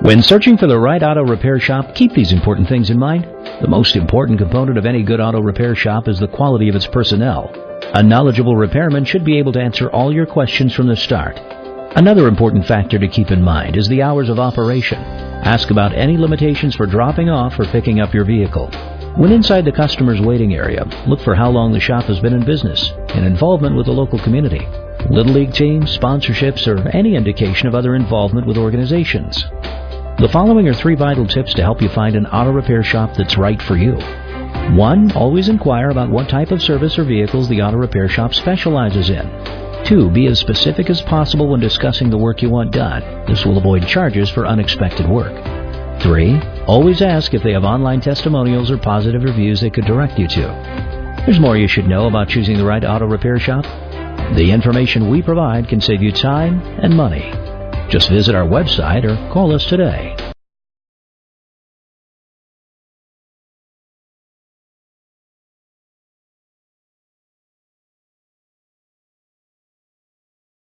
When searching for the right auto repair shop, keep these important things in mind. The most important component of any good auto repair shop is the quality of its personnel. A knowledgeable repairman should be able to answer all your questions from the start. Another important factor to keep in mind is the hours of operation. Ask about any limitations for dropping off or picking up your vehicle. When inside the customer's waiting area, look for how long the shop has been in business and involvement with the local community, Little League teams, sponsorships, or any indication of other involvement with organizations. The following are 3 vital tips to help you find an auto repair shop that's right for you. 1. Always inquire about what type of service or vehicles the auto repair shop specializes in. 2. Be as specific as possible when discussing the work you want done. This will avoid charges for unexpected work. 3. Always ask if they have online testimonials or positive reviews they could direct you to. There's more you should know about choosing the right auto repair shop. The information we provide can save you time and money. Just visit our website or call us today.